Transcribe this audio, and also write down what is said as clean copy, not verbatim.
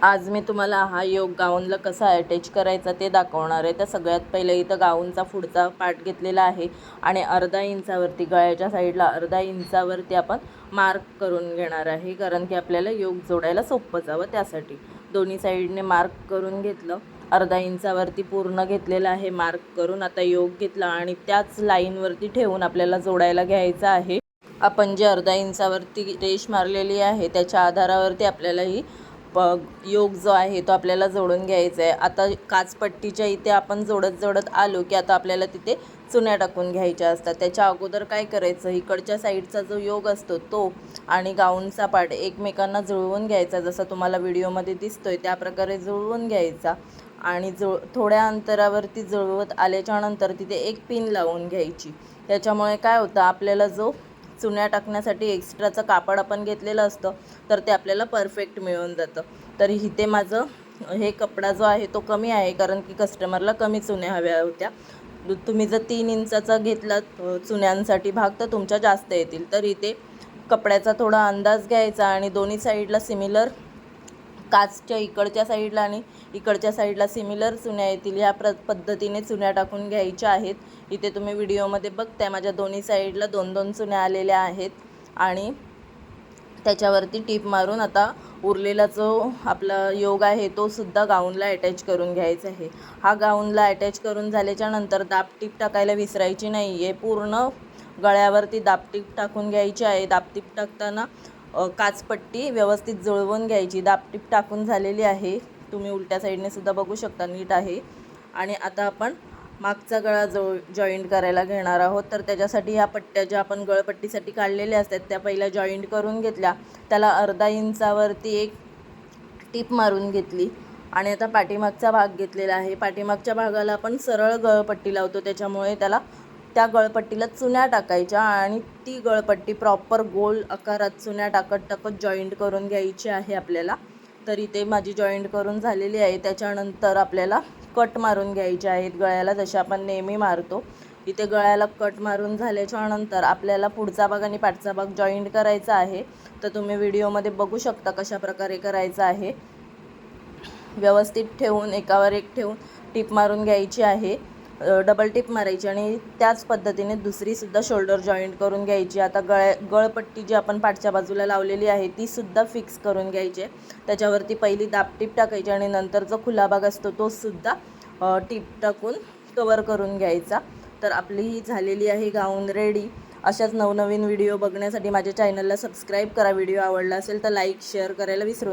आज मी तुम्हाला हा योग गाऊनला कसा अटॅच करायचा ते दाखवणार आहे। तर सगळ्यात पहिले इथं गाऊनचा पुढचा पार्ट घेतलेला आहे आणि अर्धा इंचावरती गळ्याच्या साईडला अर्धा इंचावरती आपण मार्क करून घेणार आहे, कारण की आपल्याला योग जोडायला सोपं जावं त्यासाठी। दोन्ही साईडने मार्क करून घेतलं, अर्धा इंचावरती पूर्ण घेतलेला आहे मार्क करून। आता योग घेतला आणि त्याच लाईनवरती ठेवून आपल्याला जोडायला घ्यायचं आहे। आपण जे अर्धा इंचावरती रेष मारलेली आहे त्याच्या आधारावरती आपल्याला ही योग जो आहे तो आपल्याला जोडून घ्यायचा आहे। आता काचपट्टीच्या इथे आपण जोडत आलो की आता आपल्याला तिथे चुन्या टाकून घ्यायच्या असतात। त्याच्या अगोदर काय करायचं, इकडच्या साईडचा जो योग असतो तो आणि गाऊनचा पार्ट एकमेकांना जुळवून घ्यायचा, जसं तुम्हाला व्हिडिओमध्ये दिसतोय त्या प्रकारे जुळवून घ्यायचा। आणि थोड्या अंतरावरती जुळवत आल्याच्यानंतर तिथे एक पिन लावून घ्यायची। त्याच्यामुळे काय होतं, आपल्याला जो चुन्या टाकण्यासाठी एक्स्ट्राचं कापड आपण घेतलेलं असतं तर ते आपल्याला परफेक्ट मिळून जातं। तर इथे माझं हे कपडा जो आहे तो कमी आहे, कारण की कस्टमरला कमी चुन्या हव्या होत्या। तुम्ही जर 3 इंचाचा घेतला चुन्यांसाठी भाग तर तुमच्या जास्त येतील। तर इथे कपड्याचा थोडा अंदाज घ्यायचा आणि दोन्ही साईडला सिमिलर, काचच्या इकडच्या साईडला आणि इकडच्या साईडला सिमिलर चुन्या येतील ह्या पद्धतीने चुन्या टाकून घ्यायच्या आहेत। इथे तुम्ही व्हिडिओमध्ये बघताय माझ्या दोन्ही साईडला 2-2 चुन्या आलेल्या आहेत आणि त्याच्यावरती टीप मारून आता उरलेला जो आपला योग आहे तो सुद्धा गाऊनला अटॅच करून घ्यायचा आहे। हा गाऊनला अटॅच करून झाल्याच्या नंतर दाबटीप टाकायला विसरायची नाही आहे। पूर्ण गळ्यावरती दाबटीप टाकून घ्यायची आहे। दाबटीप टाकताना काचपट्टी व्यवस्थित जुळवून घ्यायची। दाबटीप टाकून झालेली आहे, तुम्ही उलट्या साईडने सुद्धा बघू शकता, नीट आहे। आणि आता आपण मागचा गळा जॉईंट करायला घेणार आहोत। तर त्याच्यासाठी ह्या पट्ट्या ज्या आपण गळपट्टीसाठी काढलेल्या असतात त्या पहिल्या जॉईंट करून घेतल्या, त्याला अर्धा इंचावरती एक टीप मारून घेतली आणि आता पाठीमागचा भाग घेतलेला आहे। पाठीमागच्या भागाला आपण सरळ गळपट्टी लावतो, त्याच्यामुळे त्या गळपट्टीला चुन्या टाकायच्या आणि ती गळपट्टी प्रॉपर गोल आकारात चुन्या टाकत जॉईंट करून घ्यायची आहे आपल्याला। तर इथे माझी जॉईंट करून झालेली आहे। त्याच्यानंतर आपल्याला कट मारून घ्यायचे आहेत गळ्याला, जसे आपण नेहमी मारतो। इथे गळ्याला कट मारून झाल्याच्या नंतर आपल्याला पुढचा भाग आणि पाठचा भाग जॉईंट करायचा आहे। तर तुम्ही व्हिडिओमध्ये बघू शकता कशा प्रकारे करायचं आहे। व्यवस्थित ठेवून एकावर एक ठेवून टीप मारून घ्यायची आहे, डबल टीप मारायची आणि त्याच पद्धतीने दुसरीसुद्धा शोल्डर जॉईंट करून घ्यायची। आता गळपट्टी जी आपण पाठच्या बाजूला लावलेली आहे ती सुद्धा फिक्स करून घ्यायची आहे। त्याच्यावरती पहिली दाबटीप टाकायची आणि नंतर जो खुला भाग असतो तो सुद्धा टीप टाकून कवर करून घ्यायचा। तर आपली ही झालेली आहे गाऊन रेडी। अशाच नवनवीन व्हिडिओ बघण्यासाठी माझ्या चॅनलला सबस्क्राईब करा। व्हिडिओ आवडला असेल तर लाईक शेअर करायला विसरू नका।